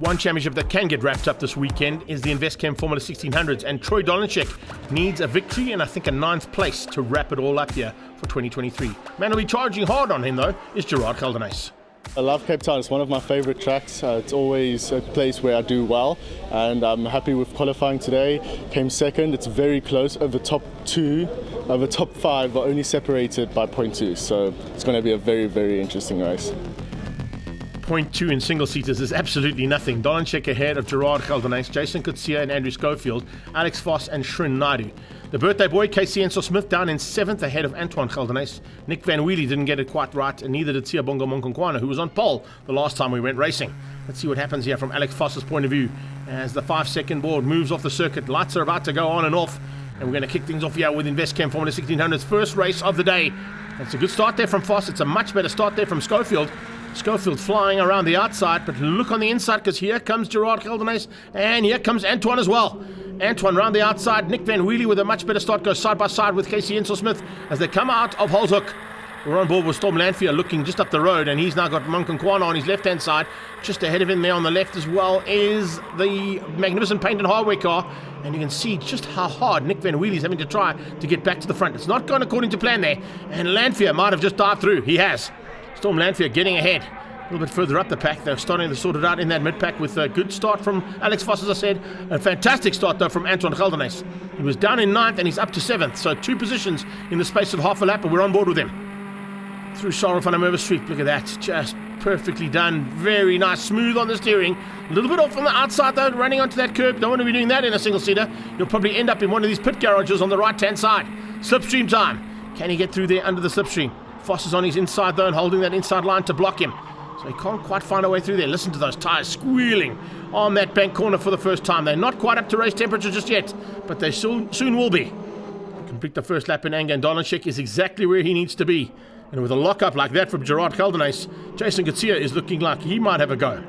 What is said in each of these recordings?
One championship that can get wrapped up this weekend is the Investchem Formula 1600s, and Troy Dolanchek needs a victory and I think a 9th place to wrap it all up here for 2023. Man who'll be charging hard on him though is Gerard Geldenhuys. I love Cape Town. It's one of my favorite tracks. It's always a place where I do well, and I'm happy with qualifying today. Came second. It's very close. Over top 5 are only separated by 0.2, so it's going to be a very, very interesting race. 0.2 in single-seaters is absolutely nothing. Dolanchek ahead of Gerard Geldenhuys, Jason Coetzee and Andrew Schofield, Alex Vos and Shryn Naidu. The birthday boy, Casey Enso-Smith, down in 7th ahead of Antoine Geldenhuys. Nick Van Wheelie didn't get it quite right, and neither did Bongo Monkonkwana, who was on pole the last time we went racing. Let's see what happens here from Alex Vos's point of view as the 5-second board moves off the circuit. Lights are about to go on and off, and we're going to kick things off here with Investchem Formula 1600's first race of the day. It's a good start there from Vos. It's a much better start there from Schofield. Schofield flying around the outside, but look on the inside because here comes Gerard Geldenhuys and here comes Antoine as well. Antoine round the outside. Nick Van Wheelie with a much better start goes side by side with Casey Enso-Smith as they come out of Holzhoek. We're on board with Storm Lanphier looking just up the road, and he's now got Monkonkwana on his left-hand side. Just ahead of him there on the left as well is the magnificent paint and hardware car, and you can see just how hard Nick Van Wheelie's having to try to get back to the front. It's not gone according to plan there, and Lanphier might have just dived through. He has. Storm Lanphier getting ahead. A little bit further up the pack. They're starting to sort it out in that mid-pack with a good start from Alex Vos, as I said. A fantastic start, though, from Antoine Geldenhuys. He was down in 9th and he's up to 7th. So 2 positions in the space of half a lap, but we're on board with him. Through Charles van der Merwe Street. Look at that. Just perfectly done. Very nice. Smooth on the steering. A little bit off on the outside, though, running onto that curb. Don't want to be doing that in a single-seater. You'll probably end up in one of these pit garages on the right-hand side. Slipstream time. Can he get through there under the slipstream? Vos is on his inside, though, and holding that inside line to block him. So he can't quite find a way through there. Listen to those tyres squealing on that bank corner for the first time. They're not quite up to race temperature just yet, but they soon will be. Complete the first lap in anger, and Dolanchek is exactly where he needs to be. And with a lock-up like that from Gerard Geldenhuys, Jason Coetzee is looking like he might have a go.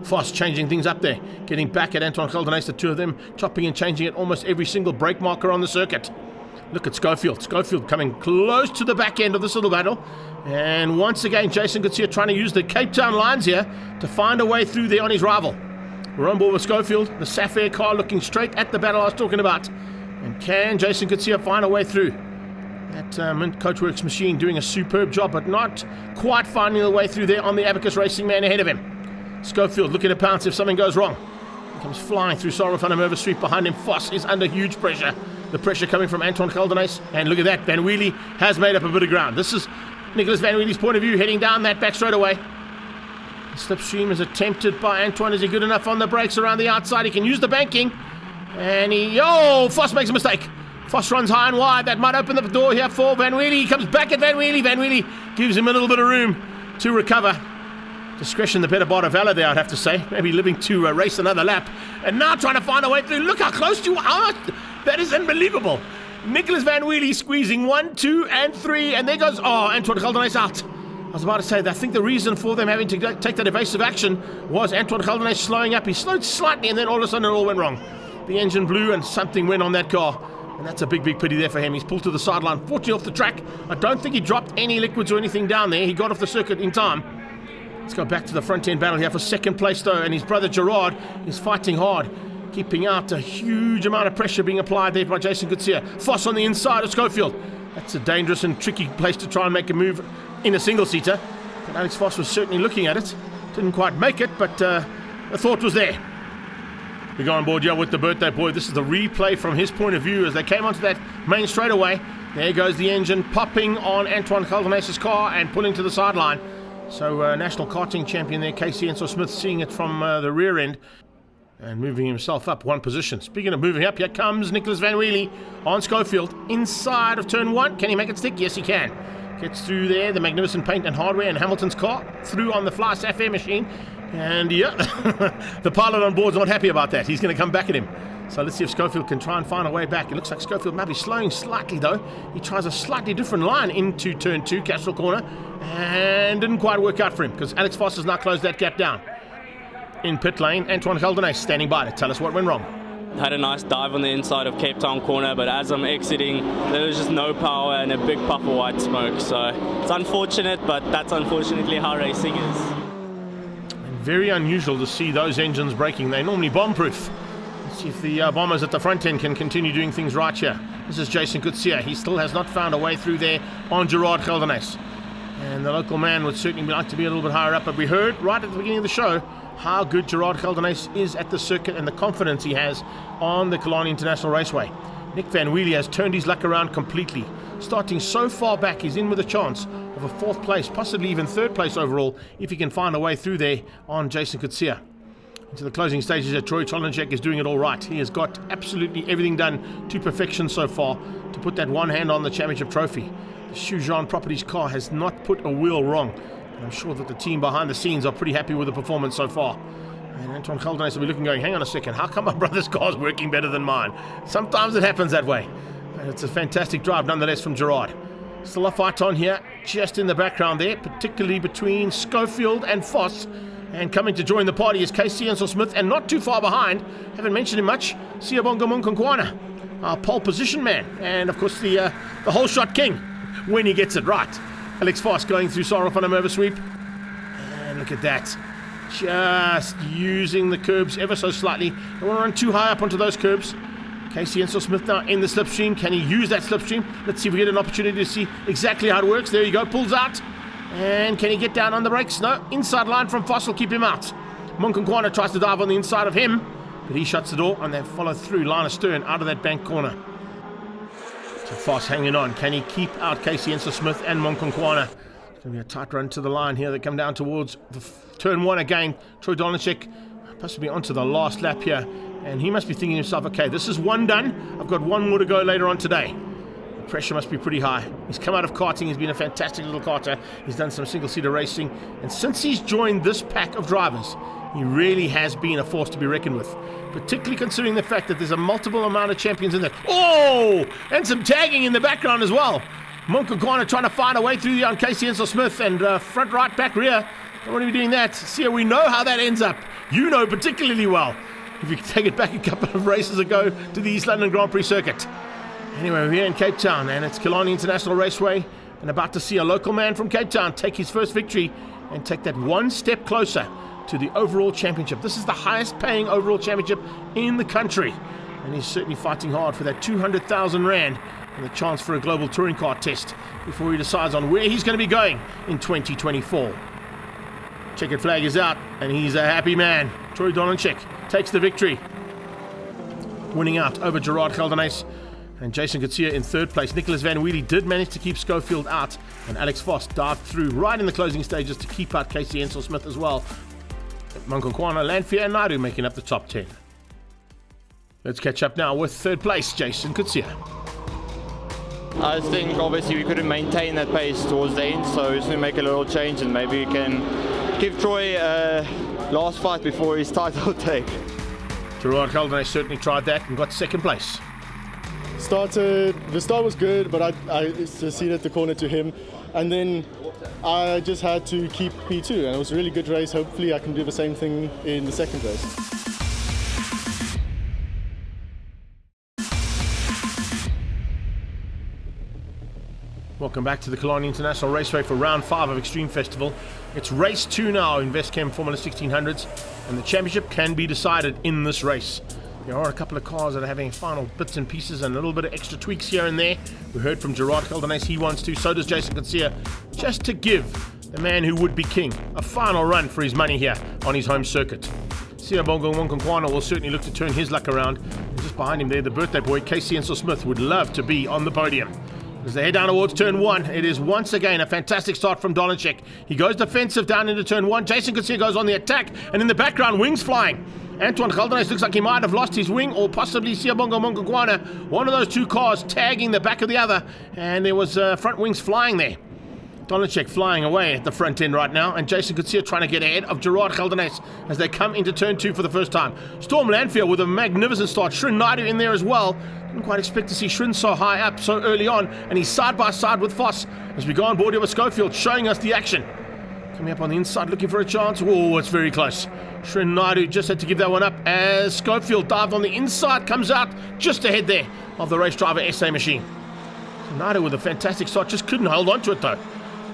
Vos changing things up there, getting back at Antoine Geldenhuys, the two of them chopping and changing at almost every single brake marker on the circuit. Look at Schofield. Schofield coming close to the back end of this little battle. And once again, Jason Coetzee trying to use the Cape Town lines here to find a way through there on his rival. We're on board with Schofield, the Sapphire car looking straight at the battle I was talking about. And can Jason Coetzee find a way through? That Mint Coachworks machine doing a superb job, but not quite finding the way through there on the Abacus Racing man ahead of him. Schofield looking to pounce if something goes wrong. He comes flying through Sarah van der Merwe Street behind him. Vos is under huge pressure. The pressure coming from Antoine Geldenhuys. And look at that, Van Wheelie has made up a bit of ground. This is Nicholas Van Wheelie's point of view, heading down that back straight away. The slipstream is attempted by Antoine. Is he good enough on the brakes around the outside? He can use the banking. And Vos makes a mistake. Vos runs high and wide. That might open the door here for Van Wheelie. He comes back at Van Wheelie. Van Wheelie gives him a little bit of room to recover. Discretion the better part of valor there, I'd have to say. Maybe living to race another lap. And now trying to find a way through. Look how close you are. That is unbelievable. Nicholas Van Wheelie squeezing 1, 2, and 3. And there goes, Antoine Geldenhuys out. I was about to say that I think the reason for them having to take that evasive action was Antoine Geldenhuys slowing up. He slowed slightly and then all of a sudden it all went wrong. The engine blew and something went on that car. And that's a big, big pity there for him. He's pulled to the sideline, fortunately off the track. I don't think he dropped any liquids or anything down there. He got off the circuit in time. Let's go back to the front end battle here for second place though, and his brother Gerard is fighting hard, keeping out a huge amount of pressure being applied there by Jason Coetzee. Vos on the inside of Schofield. That's a dangerous and tricky place to try and make a move in a single-seater. But Alex Vos was certainly looking at it. Didn't quite make it, but the thought was there. We go on board here with the birthday boy. This is the replay from his point of view as they came onto that main straightaway. There goes the engine popping on Antoine Geldenhuys' car and pulling to the sideline. So national karting champion there, Casey Enso-Smith, seeing it from the rear end and moving himself up 1 position. Speaking of moving up, here comes Nicholas Van Wheelie on Schofield inside of turn 1. Can he make it stick? Yes, he can. Gets through there, the magnificent paint and hardware and Hamilton's car through on the Fly Sapphire machine. And yeah, the pilot on board's not happy about that. He's going to come back at him. So let's see if Schofield can try and find a way back. It looks like Schofield might be slowing slightly though. He tries a slightly different line into turn 2, Castle Corner, and didn't quite work out for him because Alex Vos has now closed that gap down. In pit lane, Antoine Geldenhuys standing by to tell us what went wrong. Had a nice dive on the inside of Cape Town Corner, but as I'm exiting, there was just no power and a big puff of white smoke. So it's unfortunate, but that's unfortunately how racing is. Very unusual to see those engines braking. They're normally bomb-proof. Let's see if the bombers at the front end can continue doing things right here. This is Jason Coetzee. He still has not found a way through there on Gerard Geldenhuys. And the local man would certainly like to be a little bit higher up, but we heard right at the beginning of the show how good Gerard Geldenhuys is at the circuit and the confidence he has on the Killarney International Raceway. Nick Van Wheelie has turned his luck around completely. Starting so far back, he's in with a chance of a 4th place, possibly even 3rd place overall, if he can find a way through there on Jason Coetzee. Into the closing stages there, Troy Tollenchek is doing it all right. He has got absolutely everything done to perfection so far to put that one hand on the championship trophy. The Shujan Properties car has not put a wheel wrong. And I'm sure that the team behind the scenes are pretty happy with the performance so far. And Anton Geldenhuys will be looking going, hang on a second, how come my brother's car is working better than mine? Sometimes it happens that way. But it's a fantastic drive nonetheless from Gerard. Still a fight on here, just in the background there, particularly between Schofield and Foss. And coming to join the party is Casey Smith, and not too far behind, haven't mentioned him much, Siyabonga Munkankwana, our pole position man. And of course the whole shot king, when he gets it right. Alex Foss going through Sarah on a over sweep. And look at that. Just using the curbs ever so slightly. Don't want to run too high up onto those curbs. Casey Smith now in the slipstream. Can he use that slipstream? Let's see if we get an opportunity to see exactly how it works. There you go, pulls out. And can he get down on the brakes? No, inside line from Foss will keep him out. Munkankwana tries to dive on the inside of him, but he shuts the door and they follow through line astern out of that bank corner. So Foss hanging on. Can he keep out Casey Smith and Munkankwana? It's going to be a tight run to the line here. They come down towards the turn 1 again. Troy Tollenchek possibly onto the last lap here. And he must be thinking to himself, okay, this is one done. I've got one more to go later on today. The pressure must be pretty high. He's come out of karting. He's been a fantastic little karter. He's done some single-seater racing. And since he's joined this pack of drivers, he really has been a force to be reckoned with. Particularly considering the fact that there's a multiple amount of champions in there. Oh! And some tagging in the background as well. Munkankwana trying to find a way through there on Casey Smith and front, right, back, rear. Don't want to be doing that. See, we know how that ends up. You know particularly well. If you take it back a couple of races ago to the East London Grand Prix circuit. Anyway, we're here in Cape Town and it's Killarney International Raceway and about to see a local man from Cape Town take his first victory and take that one step closer to the overall championship. This is the highest paying overall championship in the country and he's certainly fighting hard for that 200,000 Rand and the chance for a global touring car test before he decides on where he's going to be going in 2024. Checkered flag is out and he's a happy man. Troy Tollenchek takes the victory, winning out over Gerard Geldenhuys and Jason Coetzee in 3rd place. Nicholas Van Wheelie did manage to keep Schofield out and Alex Foss dived through right in the closing stages to keep out Casey Smith as well. Munkankwana, Lanfear and Naidu making up the top 10. Let's catch up now with 3rd place, Jason Coetzee. I think obviously we couldn't maintain that pace towards the end, so we're just going to make a little change and maybe we can give Troy a last fight before his title take. Gerard Geldenhuys certainly tried that and got 2nd place. The start was good, but I ceded the corner to him, and then I just had to keep P2, and it was a really good race. Hopefully I can do the same thing in the 2nd race. Welcome back to the Killarney International Raceway for round 5 of Extreme Festival. It's race 2 now in Investchem Formula 1600s, and the championship can be decided in this race. There are a couple of cars that are having final bits and pieces and a little bit of extra tweaks here and there. We heard from Gerard Geldenhuys, he wants to, so does Jason Coetzee, just to give the man who would be king a final run for his money here on his home circuit. Siyabonga Munkankwana will certainly look to turn his luck around. And just behind him there, the birthday boy, Casey Smith, would love to be on the podium. As they head down towards turn 1, it is once again a fantastic start from Tollenchek. He goes defensive down into turn 1. Jason Coetzee goes on the attack, and in the background, wings flying. Anton Geldenhuys looks like he might have lost his wing, or possibly Siyabonga Munkankwana. One of those two cars tagging the back of the other, and there was front wings flying there. Tollenchek flying away at the front end right now, and Jason Coetzee trying to get ahead of Gerard Geldenhuys as they come into turn 2 for the first time. Storm Lanfear with a magnificent start. Shrin Naidu in there as well. Didn't quite expect to see Shrin so high up so early on, and he's side by side with Foss as we go on board here with Schofield, showing us the action. Coming up on the inside, looking for a chance. Oh, it's very close. Shrin Naidu just had to give that one up as Schofield dived on the inside, comes out just ahead there of the race driver SA Machine. Naidu with a fantastic start, just couldn't hold on to it though.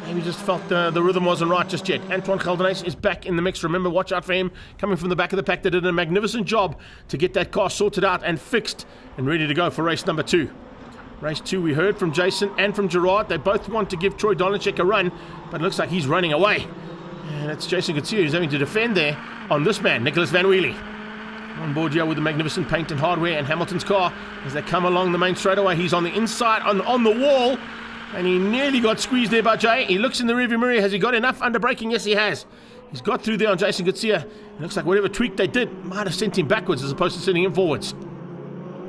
Maybe just felt the rhythm wasn't right just yet. Antoine Geldenhuys is back in the mix. Remember, watch out for him coming from the back of the pack. They did a magnificent job to get that car sorted out and fixed and ready to go for race number 2. Race 2, we heard from Jason and from Gerard. They both want to give Troy Dolanchek a run, but it looks like he's running away. And it's Jason Coetzee who's having to defend there on this man, Nicholas Van Wheelie. On board here with the magnificent paint and hardware and Hamilton's car as they come along the main straightaway. He's on the inside, on the wall, and he nearly got squeezed there by Jay. He looks in the rearview mirror. Has he got enough under braking? Yes, he has. He's got through there on Jason Coetzee. It looks like whatever tweak they did might have sent him backwards as opposed to sending him forwards.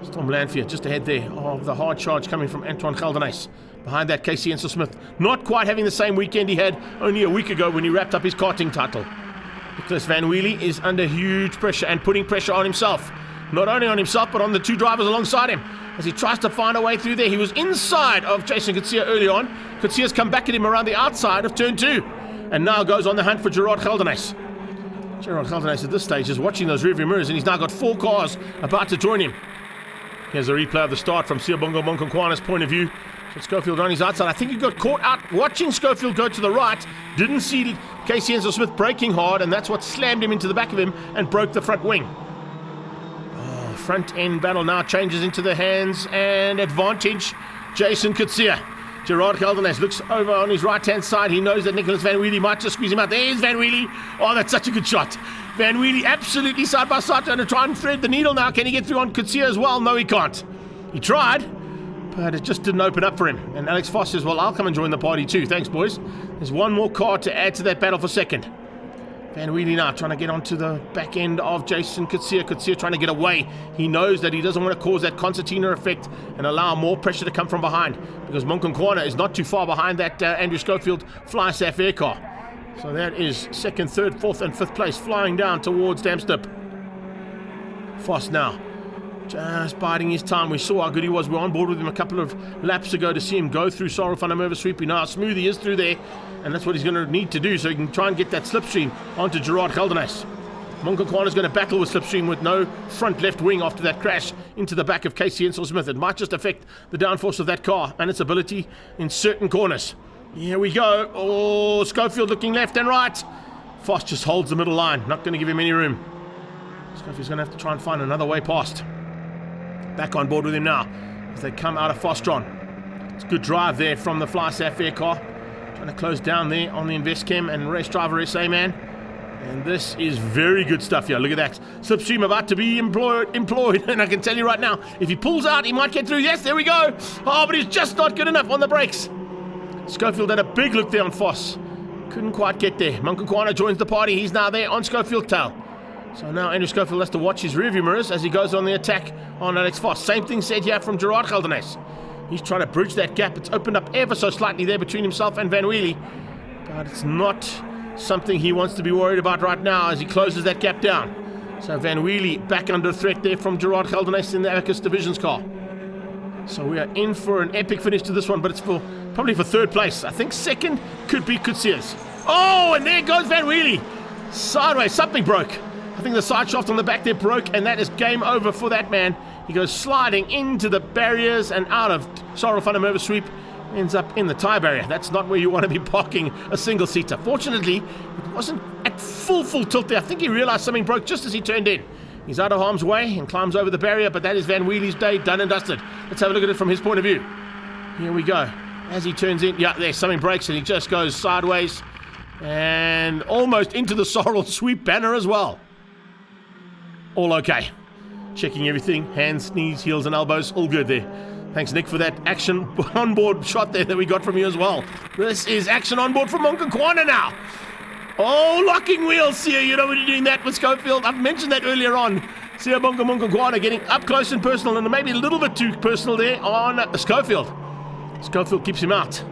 Storm Landfield just ahead there of the hard charge coming from Antoine Geldenhuys. Behind that, Casey Ensel-Smith, not quite having the same weekend he had only a week ago when he wrapped up his karting title. Nicholas Van Wheelie is under huge pressure and putting pressure on himself. Not only on himself, but on the 2 drivers alongside him. As he tries to find a way through there, he was inside of Jason Coetzee early on. Coetzee's come back at him around the outside of turn 2. And now goes on the hunt for Gerard Geldenhuys. Gerard Geldenhuys at this stage is watching those rearview mirrors, and he's now got 4 cars about to join him. Here's a replay of the start from Siyabonga Monkonkwane's point of view. So Schofield on his outside. I think he got caught out watching Schofield go to the right. Didn't see Casey Ensel-Smith braking hard, and that's what slammed him into the back of him and broke the front wing. Oh, front end battle now changes into the hands and advantage Jason Coetzee. Gerard Geldenhuys looks over on his right-hand side. He knows that Nicholas Van Wheelie might just squeeze him out. There's Van Wheelie. Oh, that's such a good shot. Van Wheelie absolutely side by side trying to try and thread the needle now. Can he get through on Coetzee as well? No, he can't. He tried, but it just didn't open up for him. And Alex Foss says, well, I'll come and join the party too. Thanks, boys. There's one more car to add to that battle for second. Van Wheelie now trying to get onto the back end of Jason Coetzee. Coetzee trying to get away. He knows that he doesn't want to cause that concertina effect and allow more pressure to come from behind, because Monkonkwane is not too far behind that Andrew Schofield Flysaf air car. So that is 2nd, 3rd, 4th and 5th place flying down towards Damstip. Foss now just biding his time. We saw how good he was. We were on board with him a couple of laps ago to see him go through Sarel van der Merwe sweep. We know how smooth he is through there, and that's what he's going to need to do so he can try and get that slipstream onto Gerard Geldenhuys. Monkonkwane is going to battle with slipstream with no front left wing after that crash into the back of Casey Ensel-Smith. It might just affect the downforce of that car and its ability in certain corners. Here we go. Oh, Schofield looking left and right. Foss just holds the middle line. Not going to give him any room. Schofield's going to have to try and find another way past. Back on board with him now as they come out of Fostron. It's a good drive there from the Flysaf air car. Trying to close down there on the Investchem and race driver SA man. And this is very good stuff here. Look at that. Slipstream about to be employed. And I can tell you right now, if he pulls out, he might get through. Yes, there we go. Oh, but he's just not good enough on the brakes. Schofield had a big look there on Foss. Couldn't quite get there. Monkonkwane joins the party. He's now there on Schofield's tail. So now Andrew Schofield has to watch his rearview mirrors as he goes on the attack on Alex Foss. Same thing said here from Gerard Geldenhuys. He's trying to bridge that gap. It's opened up ever so slightly there between himself and Van Wheelie. But it's not something he wants to be worried about right now as he closes that gap down. So Van Wheelie back under threat there from Gerard Geldenhuys in the Abacus Divisions car. So we are in for an epic finish to this one, but it's probably for 3rd place. I think 2nd could be Coetzee's. Oh, and there goes Van Wheelie. Sideways, something broke. I think the side shaft on the back there broke, and that is game over for that man. He goes sliding into the barriers and out of Sarel van der Merwe sweep. Ends up in the tie barrier. That's not where you want to be parking a single-seater. Fortunately, it wasn't at full tilt there. I think he realized something broke just as he turned in. He's out of harm's way and climbs over the barrier, but that is Van Wheelie's day done and dusted. Let's have a look at it from his point of view. Here we go. As he turns in, yeah, there's something breaks and he just goes sideways and almost into the Sarel sweep banner as well. All okay. Checking everything. Hands, knees, heels and elbows. All good there. Thanks, Nick, for that action on-board shot there that we got from you as well. This is action on board from Monkonkwane now. Oh, locking wheels here. You know when you're doing that with Schofield. I've mentioned that earlier on. Siyabonga Monkonkwane getting up close and personal, and maybe a little bit too personal there on Schofield. Schofield keeps him out.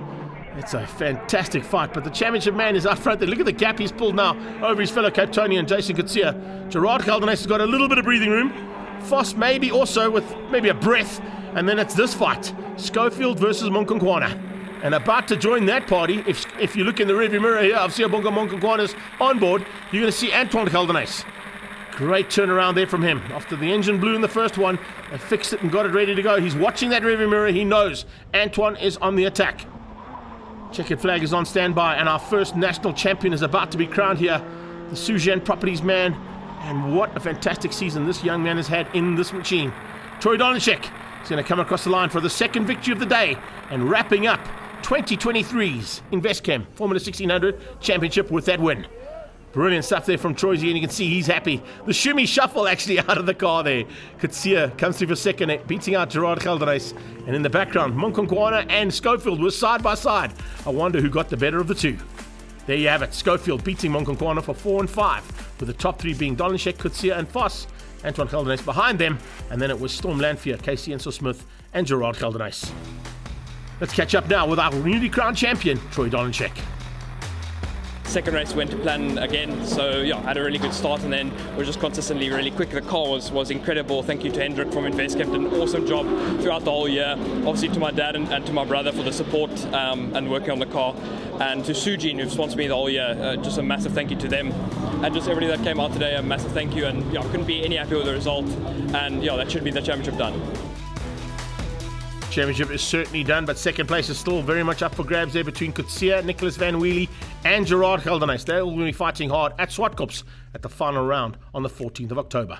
It's a fantastic fight, but the championship man is up front there. Look at the gap he's pulled now over his fellow Cape Townian, Jason Coetzee. Gerard Geldenhuys has got a little bit of breathing room. Foss maybe also with maybe a breath, and then it's this fight. Schofield versus Monkonkwane. And about to join that party, if you look in the rearview mirror here of Siyabonga Monkonkwane's on board, you're going to see Antoine Geldenhuys. Great turnaround there from him. After the engine blew in the first one, they fixed it and got it ready to go. He's watching that rearview mirror. He knows Antoine is on the attack. Checkered flag is on standby, and our first national champion is about to be crowned here. The Sujan Properties man. And what a fantastic season this young man has had in this machine. Troy Donachek is going to come across the line for the second victory of the day and wrapping up 2023's Investchem Formula 1600 Championship with that win. Brilliant stuff there from Troy, and you can see he's happy. The shimmy shuffle actually out of the car there. Kutsia comes through for second, beating out Gerard Geldenhuys. And in the background, Monkonkwana and Schofield were side by side. I wonder who got the better of the two. There you have it. Schofield beating Monkonkwana for 4 and 5, with the top three being Donachek, Kutsia and Voss. Antoine Geldenhuys behind them, and then it was Storm Lanphier, Casey Ensor-Smith and Gerard Geldenhuys. Let's catch up now with our newly crowned champion, Troy Donachek. Second race went to plan again, so yeah, had a really good start, and then we're just consistently really quick. The car was incredible. Thank you to Hendrik from Investchem, did an awesome job throughout the whole year. Obviously to my dad and to my brother for the support and working on the car, and to Sujin who've sponsored me the whole year. Just a massive thank you to them, and just everybody that came out today, a massive thank you. And yeah, couldn't be any happier with the result, and yeah, that should be the championship done. Championship is certainly done, but second place is still very much up for grabs there between Kutsia, Nicholas Van Wheelie and Gerard Geldenhuys. They're all going to be fighting hard at Swartkops at the final round on the 14th of October.